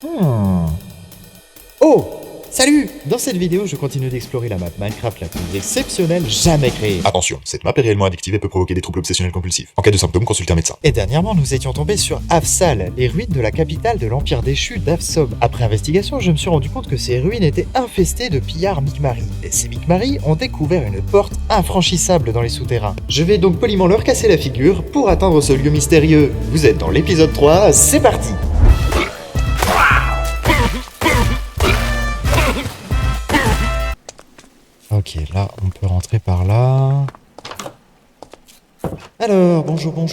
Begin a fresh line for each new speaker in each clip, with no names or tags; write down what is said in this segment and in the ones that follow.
Oh! Salut! Dans cette vidéo, je continue d'explorer la map Minecraft la plus exceptionnelle jamais créée.
Attention, cette map est réellement addictive et peut provoquer des troubles obsessionnels compulsifs. En cas de symptômes, consultez un médecin.
Et dernièrement, nous étions tombés sur Afsal, les ruines de la capitale de l'empire déchu d'Avsom. Après investigation, je me suis rendu compte que ces ruines étaient infestées de pillards Micmaris. Et ces Micmaris ont découvert une porte infranchissable dans les souterrains. Je vais donc poliment leur casser la figure pour atteindre ce lieu mystérieux. Vous êtes dans l'épisode 3, c'est parti! Ok, là, on peut rentrer par là. Alors, bonjour. Oh,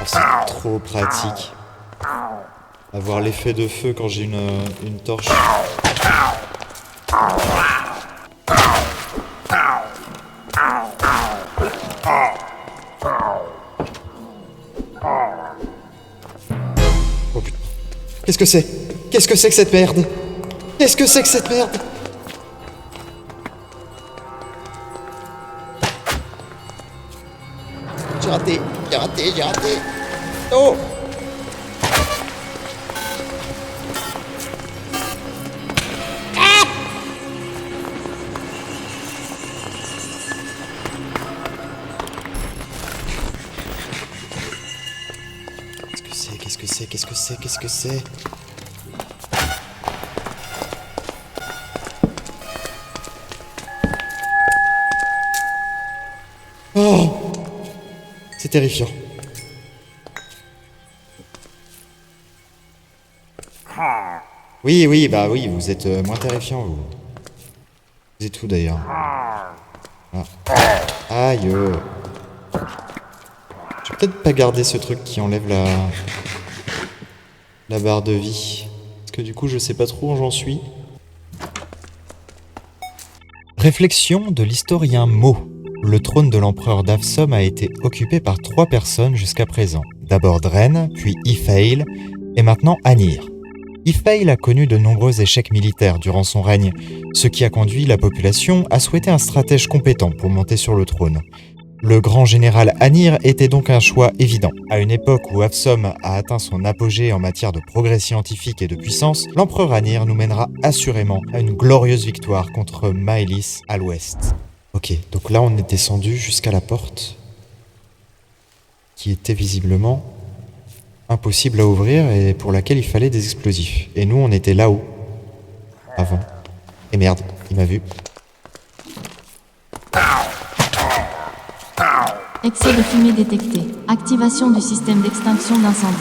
c'est trop pratique. Avoir l'effet de feu quand j'ai une torche. Oh putain. Qu'est-ce que c'est? Qu'est-ce que c'est que cette merde? Qu'est-ce que c'est que cette merde? J'ai raté. Oh! Qu'est-ce que c'est? Oh! C'est terrifiant. Oui, bah oui, vous êtes moins terrifiant, vous. Vous êtes où, d'ailleurs? Ah. Aïe! Je vais peut-être pas garder ce truc qui enlève la barre de vie. Parce que du coup, je sais pas trop où j'en suis. Réflexion de l'historien Mo. Le trône de l'empereur d'Avsom a été occupé par 3 personnes jusqu'à présent. D'abord Dren, puis Ifail, et maintenant Anir. Ifail a connu de nombreux échecs militaires durant son règne, ce qui a conduit la population à souhaiter un stratège compétent pour monter sur le trône. Le grand général Anir était donc un choix évident. À une époque où Avsom a atteint son apogée en matière de progrès scientifique et de puissance, l'empereur Anir nous mènera assurément à une glorieuse victoire contre Maelis à l'ouest. Ok, donc là on est descendu jusqu'à la porte, qui était visiblement impossible à ouvrir et pour laquelle il fallait des explosifs. Et nous on était là-haut, avant. Et merde, il m'a vu.
Excès de fumée détecté. Activation du système d'extinction d'incendie.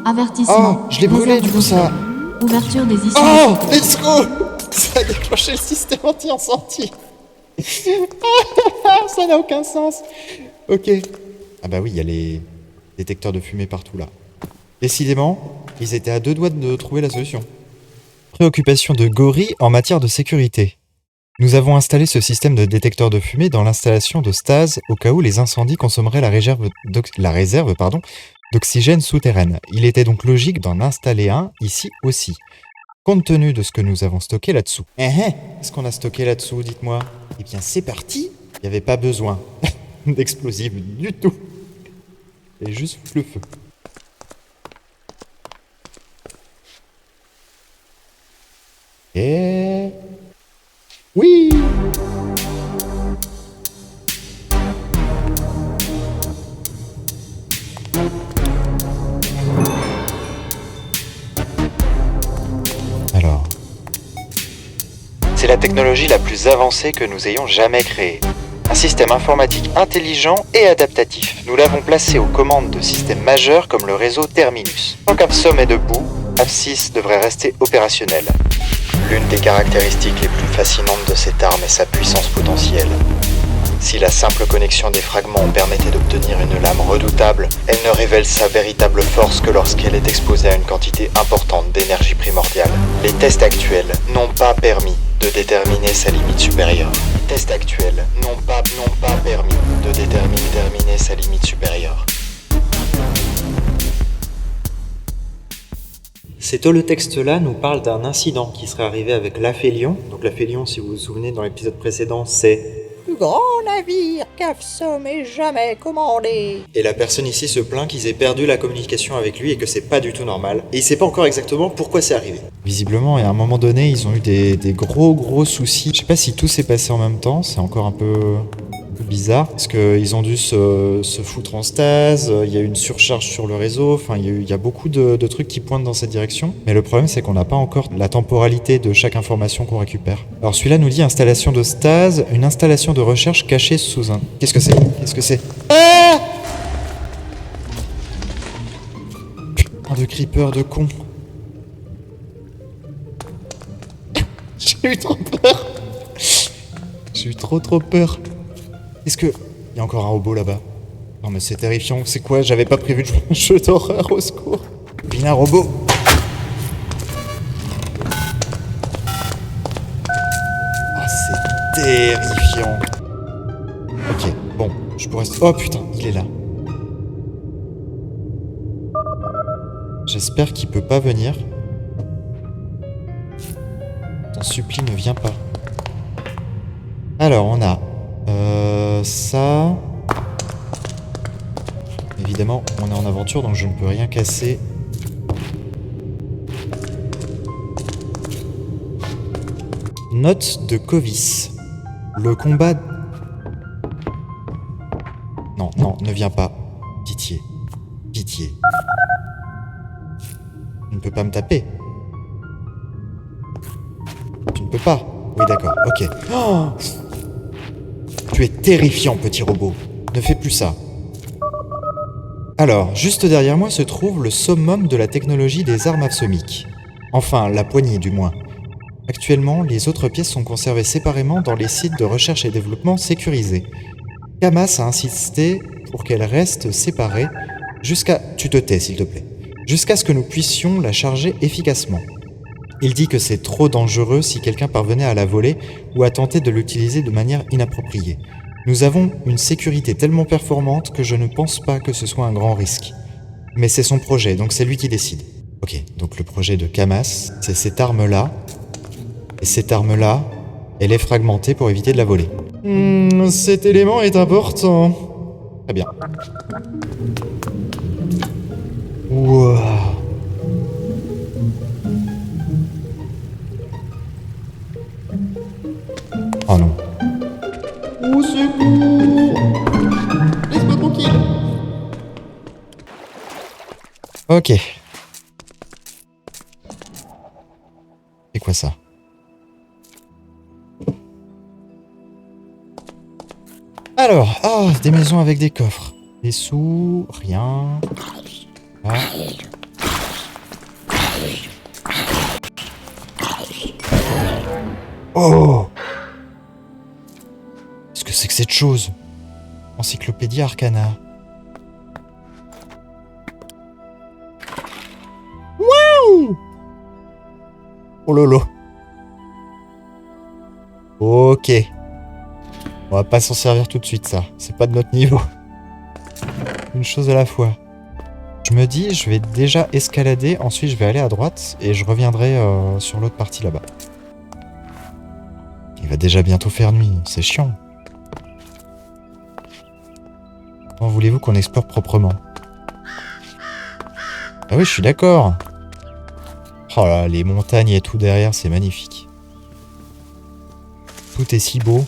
Avertissement.
Oh, je l'ai brûlé du coup ça.
Ouverture des issues.
Oh, let's go! Ça a déclenché le système anti-incendie. Ça n'a aucun sens. Ok. Ah bah oui, il y a les détecteurs de fumée partout là. Décidément, ils étaient à 2 doigts de trouver la solution. Préoccupation de Gori en matière de sécurité. Nous avons installé ce système de détecteur de fumée dans l'installation de Stase au cas où les incendies consommeraient la réserve d'oxygène souterraine. Il était donc logique d'en installer un ici aussi. Compte tenu de ce que nous avons stocké là-dessous. Qu'est-ce qu'on a stocké là-dessous, dites-moi? Eh bien, c'est parti. Il n'y avait pas besoin d'explosifs du tout. Et juste foutre le feu. Et... oui! Alors... c'est la technologie la plus avancée que nous ayons jamais créée. Un système informatique intelligent et adaptatif. Nous l'avons placé aux commandes de systèmes majeurs comme le réseau Terminus. Tant qu'Avsom est debout, Av6 devrait rester opérationnel. L'une des caractéristiques les plus fascinantes de cette arme est sa puissance potentielle. Si la simple connexion des fragments permettait d'obtenir une lame redoutable, elle ne révèle sa véritable force que lorsqu'elle est exposée à une quantité importante d'énergie primordiale. Les tests actuels n'ont pas permis de déterminer sa limite supérieure. Les tests actuels n'ont pas permis de déterminer sa limite supérieure. Ces texte-là nous parle d'un incident qui serait arrivé avec l'Aphélion. Donc l'Aphélion, si vous vous souvenez, dans l'épisode précédent, c'est le
grand navire qu'Avsom ait jamais commandé.
Et la personne ici se plaint qu'ils aient perdu la communication avec lui et que c'est pas du tout normal. Et il sait pas encore exactement pourquoi c'est arrivé. Visiblement, et à un moment donné, ils ont eu des gros soucis. Je sais pas si tout s'est passé en même temps, c'est encore un peu bizarre. Parce qu'ils ont dû se foutre en stase, il y a eu une surcharge sur le réseau, enfin il y a beaucoup de trucs qui pointent dans cette direction. Mais le problème c'est qu'on n'a pas encore la temporalité de chaque information qu'on récupère. Alors celui-là nous dit installation de stase, une installation de recherche cachée sous un... Qu'est-ce que c'est? Qu'est-ce que c'est? Ah! Putain de creeper de con. J'ai eu trop peur. J'ai eu trop peur. Est-ce que... Il y a encore un robot là-bas. Non mais c'est terrifiant, c'est quoi? J'avais pas prévu de jouer un jeu d'horreur, au secours. Vilain robot. Ah, c'est terrifiant. Ok, bon, je pourrais... Oh putain, il est là. J'espère qu'il peut pas venir. T'en supplie, ne viens pas. Alors, on a... ça... Évidemment, on est en aventure, donc je ne peux rien casser. Note de Covis. Le combat... Non, ne viens pas. Pitié. Pitié. Tu ne peux pas me taper. Tu ne peux pas. Oui, d'accord, ok. Oh, tu es terrifiant, petit robot. Ne fais plus ça. Alors, juste derrière moi se trouve le summum de la technologie des armes avsomiques. Enfin, la poignée du moins. Actuellement, les autres pièces sont conservées séparément dans les sites de recherche et développement sécurisés. Kamas a insisté pour qu'elles restent séparées jusqu'à... Tu te tais, s'il te plaît. Jusqu'à ce que nous puissions la charger efficacement. Il dit que c'est trop dangereux si quelqu'un parvenait à la voler ou à tenter de l'utiliser de manière inappropriée. Nous avons une sécurité tellement performante que je ne pense pas que ce soit un grand risque. Mais c'est son projet, donc c'est lui qui décide. Ok, donc le projet de Kamas, c'est cette arme-là. Et cette arme-là, elle est fragmentée pour éviter de la voler. Cet élément est important. Très bien. Wow. Oh non.
Au secours! Laisse-moi tranquille!
Ok. C'est quoi ça? Alors, des maisons avec des coffres. Des sous, rien. Ah. Oh! Qu'est-ce que c'est que cette chose? Encyclopédie Arcana. Waouh! Oh lolo. Ok. On va pas s'en servir tout de suite, ça. C'est pas de notre niveau. Une chose à la fois. Je me dis, je vais déjà escalader, ensuite je vais aller à droite et je reviendrai sur l'autre partie là-bas. Il va déjà bientôt faire nuit, c'est chiant. Comment voulez-vous qu'on explore proprement? Ah oui, je suis d'accord. Oh là, les montagnes et tout derrière, c'est magnifique. Tout est si beau.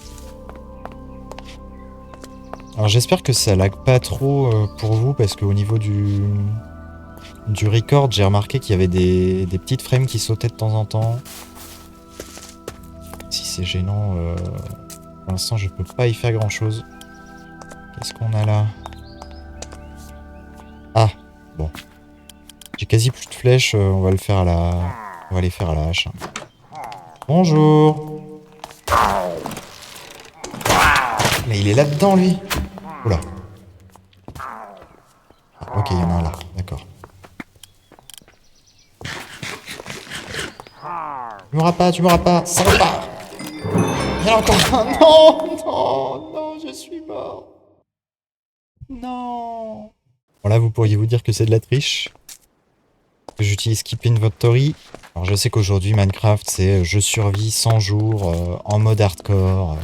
Alors j'espère que ça lag pas trop pour vous, parce qu'au niveau du record, j'ai remarqué qu'il y avait des petites frames qui sautaient de temps en temps. Si c'est gênant, pour l'instant je peux pas y faire grand chose. Qu'est-ce qu'on a là? Ah, bon. J'ai quasi plus de flèches, on va les faire à la hache. Bonjour. Mais il est là-dedans, lui. Oula. Ah, ok, il y en a un là, d'accord. Tu m'auras pas, ça repart. Il y en a encore un. Non, je suis mort. Non. Bon là, vous pourriez vous dire que c'est de la triche. Que j'utilise Keep Inventory. Alors je sais qu'aujourd'hui Minecraft c'est je survis 100 jours en mode hardcore.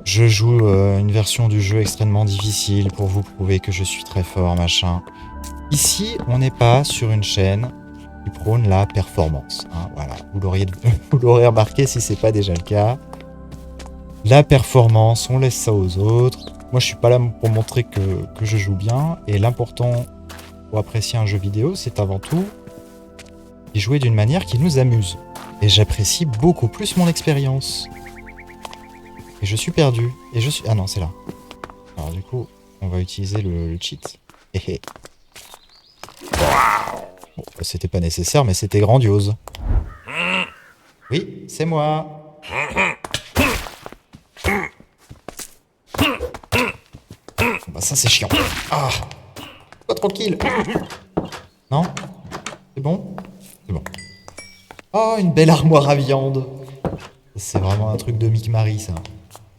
Je joue une version du jeu extrêmement difficile pour vous prouver que je suis très fort, machin. Ici, on n'est pas sur une chaîne qui prône la performance. Hein, voilà, vous l'aurez remarqué si c'est pas déjà le cas. La performance, on laisse ça aux autres. Moi, je suis pas là pour montrer que je joue bien. Et l'important pour apprécier un jeu vidéo, c'est avant tout y jouer d'une manière qui nous amuse. Et j'apprécie beaucoup plus mon expérience. Et je suis perdu. Et je suis... Ah non, c'est là. Alors du coup, on va utiliser le cheat. Bon, c'était pas nécessaire, mais c'était grandiose. Oui, c'est moi. Bah ça c'est chiant. Ah, pas tranquille. Non? C'est bon? C'est bon. Oh, une belle armoire à viande. C'est vraiment un truc de Micmarie, ça.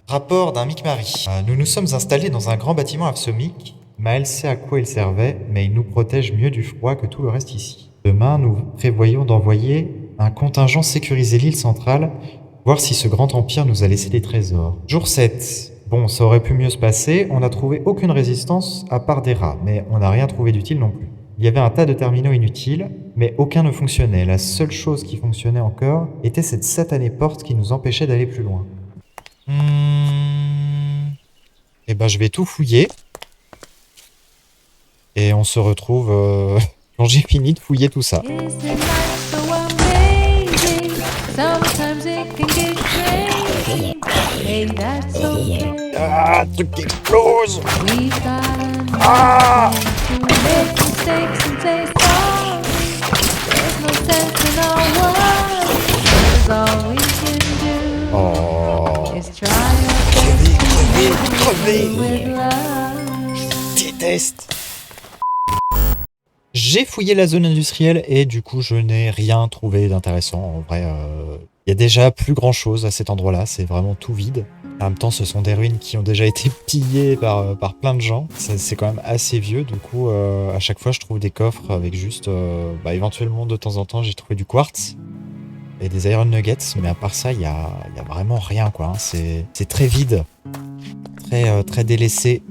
Rapport d'un Micmarie. Nous nous sommes installés dans un grand bâtiment avsomique. Maël sait à quoi il servait, mais il nous protège mieux du froid que tout le reste ici. Demain, nous prévoyons d'envoyer un contingent sécuriser l'île centrale, voir si ce grand empire nous a laissé des trésors. Jour 7. Bon, ça aurait pu mieux se passer, on n'a trouvé aucune résistance à part des rats, mais on n'a rien trouvé d'utile non plus. Il y avait un tas de terminaux inutiles, mais aucun ne fonctionnait. La seule chose qui fonctionnait encore était cette satanée porte qui nous empêchait d'aller plus loin. Eh ben, je vais tout fouiller. Et on se retrouve quand j'ai fini de fouiller tout ça. Ah, truc qui explose! Ah! Oh! Crever! Je déteste! J'ai fouillé la zone industrielle et du coup je n'ai rien trouvé d'intéressant. En vrai, il y a déjà plus grand chose à cet endroit-là, c'est vraiment tout vide. En même temps, ce sont des ruines qui ont déjà été pillées par plein de gens. C'est quand même assez vieux, du coup à chaque fois je trouve des coffres avec juste... éventuellement de temps en temps j'ai trouvé du quartz et des iron nuggets, mais à part ça il y a vraiment rien quoi. Hein. C'est très vide, très délaissé.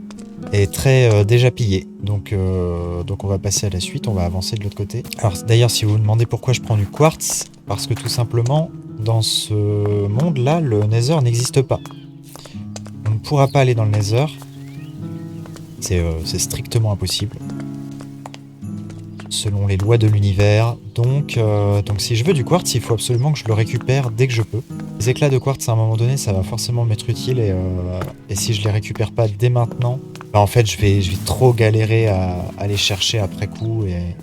Et très déjà pillé. Donc on va passer à la suite, on va avancer de l'autre côté. Alors d'ailleurs, si vous vous demandez pourquoi je prends du quartz, parce que tout simplement, dans ce monde-là, le Nether n'existe pas. On ne pourra pas aller dans le Nether. C'est strictement impossible. Selon les lois de l'univers. Donc si je veux du quartz, il faut absolument que je le récupère dès que je peux. Les éclats de quartz, à un moment donné, ça va forcément m'être utile. Et si je les récupère pas dès maintenant, bah en fait, je vais trop galérer à les chercher après coup. Et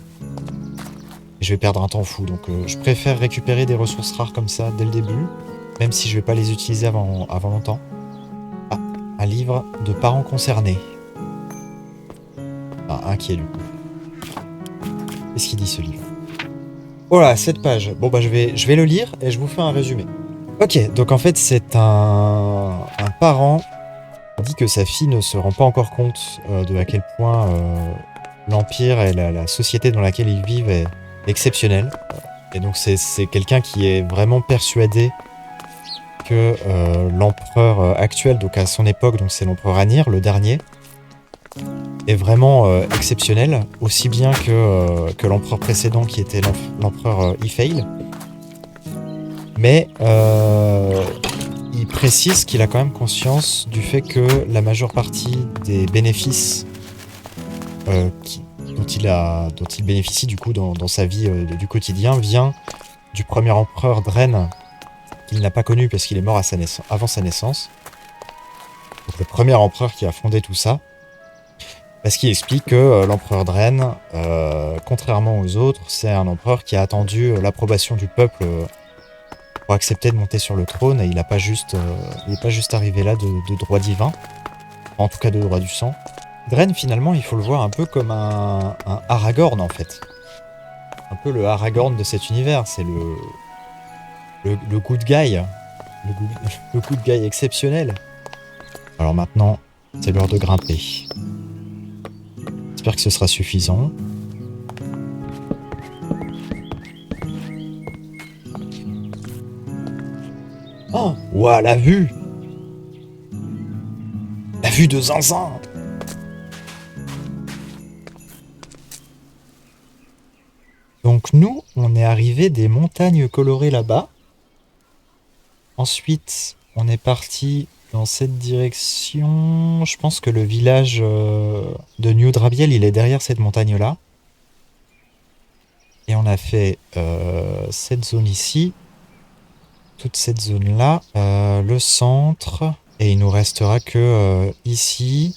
je vais perdre un temps fou. Donc je préfère récupérer des ressources rares comme ça dès le début. Même si je vais pas les utiliser avant longtemps. Ah, un livre de parents concernés. Enfin, inquiet du coup. Qu'est-ce qu'il dit ce livre? Voilà, 7 pages. Bon bah je vais le lire et je vous fais un résumé. Ok, donc en fait c'est un parent qui dit que sa fille ne se rend pas encore compte de à quel point l'Empire et la société dans laquelle ils vivent est exceptionnelle. Et donc c'est quelqu'un qui est vraiment persuadé que l'empereur actuel, donc à son époque, donc c'est l'empereur Anir, le dernier, est vraiment exceptionnel, aussi bien que l'empereur précédent qui était l'empereur Ifeil. Mais il précise qu'il a quand même conscience du fait que la majeure partie des bénéfices dont il bénéficie du coup dans sa vie du quotidien vient du premier empereur Dren qu'il n'a pas connu parce qu'il est mort avant sa naissance. Donc le premier empereur qui a fondé tout ça. Parce qu'il explique que l'empereur Dren, contrairement aux autres, c'est un empereur qui a attendu l'approbation du peuple pour accepter de monter sur le trône, et il n'est pas juste arrivé là de droit divin, en tout cas de droit du sang. Dren, finalement, il faut le voir un peu comme un Aragorn, en fait. Un peu le Aragorn de cet univers, c'est le good guy, le good guy exceptionnel. Alors maintenant, c'est l'heure de grimper. J'espère que ce sera suffisant. Oh, ouah, la vue! vue de zinzin. Donc nous, on est arrivé des montagnes colorées là-bas. Ensuite, on est parti dans cette direction. Je pense que le village de New Drabiel, il est derrière cette montagne-là. Et on a fait cette zone ici, toute cette zone-là, le centre. Et il nous restera que ici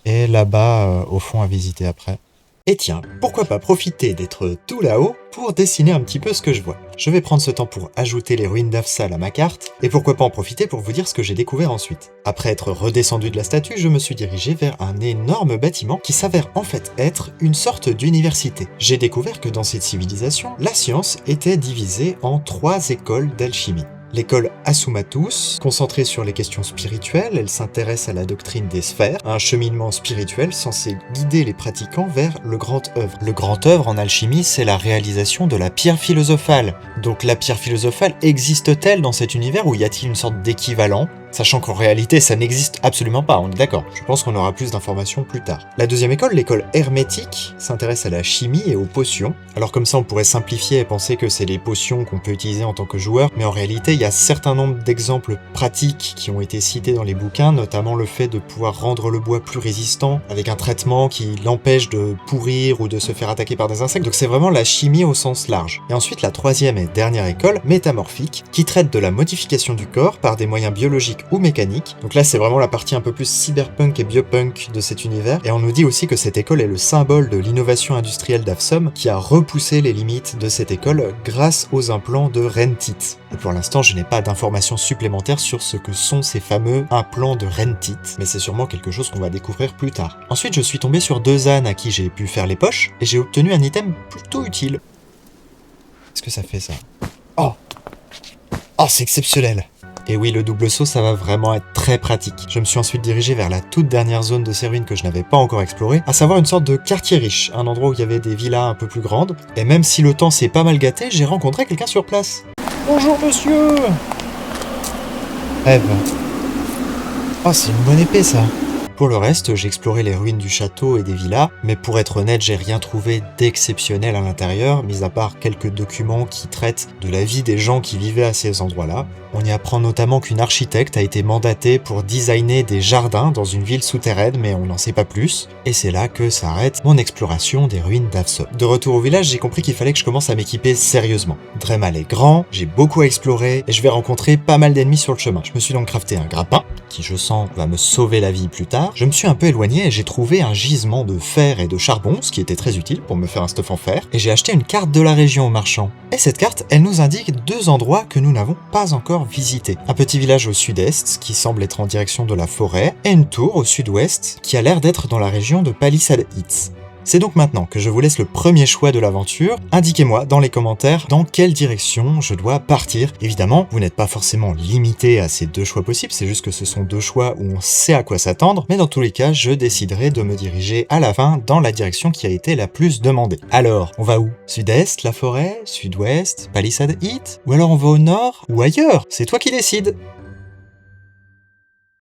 et là-bas, au fond, à visiter après. Et tiens, pourquoi pas profiter d'être tout là-haut pour dessiner un petit peu ce que je vois. Je vais prendre ce temps pour ajouter les ruines d'Afsal à ma carte, et pourquoi pas en profiter pour vous dire ce que j'ai découvert ensuite. Après être redescendu de la statue, je me suis dirigé vers un énorme bâtiment qui s'avère en fait être une sorte d'université. J'ai découvert que dans cette civilisation, la science était divisée en 3 écoles d'alchimie. L'école Asumatus, concentrée sur les questions spirituelles, elle s'intéresse à la doctrine des sphères, un cheminement spirituel censé guider les pratiquants vers le grand œuvre. Le grand œuvre en alchimie, c'est la réalisation de la pierre philosophale. Donc la pierre philosophale existe-t-elle dans cet univers ou y a-t-il une sorte d'équivalent ? Sachant qu'en réalité, ça n'existe absolument pas, on est d'accord. Je pense qu'on aura plus d'informations plus tard. La deuxième école, l'école hermétique, s'intéresse à la chimie et aux potions. Alors comme ça, on pourrait simplifier et penser que c'est les potions qu'on peut utiliser en tant que joueur, mais en réalité, il y a un certain nombre d'exemples pratiques qui ont été cités dans les bouquins, notamment le fait de pouvoir rendre le bois plus résistant avec un traitement qui l'empêche de pourrir ou de se faire attaquer par des insectes. Donc c'est vraiment la chimie au sens large. Et ensuite, la troisième et dernière école, métamorphique, qui traite de la modification du corps par des moyens biologiques ou mécanique. Donc là, c'est vraiment la partie un peu plus cyberpunk et biopunk de cet univers. Et on nous dit aussi que cette école est le symbole de l'innovation industrielle d'Avsum, qui a repoussé les limites de cette école grâce aux implants de Rentit. Et pour l'instant, je n'ai pas d'informations supplémentaires sur ce que sont ces fameux implants de Rentit, mais c'est sûrement quelque chose qu'on va découvrir plus tard. Ensuite, je suis tombé sur 2 ânes à qui j'ai pu faire les poches, et j'ai obtenu un item plutôt utile. Qu'est-ce que ça fait, ça ? Oh, c'est exceptionnel! Et oui, le double saut, ça va vraiment être très pratique. Je me suis ensuite dirigé vers la toute dernière zone de ces ruines que je n'avais pas encore explorée, à savoir une sorte de quartier riche, un endroit où il y avait des villas un peu plus grandes. Et même si le temps s'est pas mal gâté, j'ai rencontré quelqu'un sur place. Bonjour monsieur! Rêve. Oh, c'est une bonne épée ça! Pour le reste, j'ai exploré les ruines du château et des villas, mais pour être honnête, j'ai rien trouvé d'exceptionnel à l'intérieur, mis à part quelques documents qui traitent de la vie des gens qui vivaient à ces endroits-là. On y apprend notamment qu'une architecte a été mandatée pour designer des jardins dans une ville souterraine, mais on n'en sait pas plus. Et c'est là que s'arrête mon exploration des ruines d'Avsum. De retour au village, j'ai compris qu'il fallait que je commence à m'équiper sérieusement. Dremal est grand, j'ai beaucoup à explorer, et je vais rencontrer pas mal d'ennemis sur le chemin. Je me suis donc crafté un grappin, qui je sens va me sauver la vie plus tard. Je me suis un peu éloigné et j'ai trouvé un gisement de fer et de charbon, ce qui était très utile pour me faire un stuff en fer, et j'ai acheté une carte de la région au marchand. Et cette carte, elle nous indique 2 endroits que nous n'avons pas encore visités. Un petit village au sud-est, qui semble être en direction de la forêt, et une tour au sud-ouest, qui a l'air d'être dans la région de Palisade Heights. C'est donc maintenant que je vous laisse le premier choix de l'aventure. Indiquez-moi dans les commentaires dans quelle direction je dois partir. Évidemment, vous n'êtes pas forcément limité à ces 2 choix possibles, c'est juste que ce sont 2 choix où on sait à quoi s'attendre, mais dans tous les cas, je déciderai de me diriger à la fin dans la direction qui a été la plus demandée. Alors, on va où ? Sud-est, la forêt, sud-ouest, Palisade Heights ? Ou alors on va au nord ou ailleurs ? C'est toi qui décides.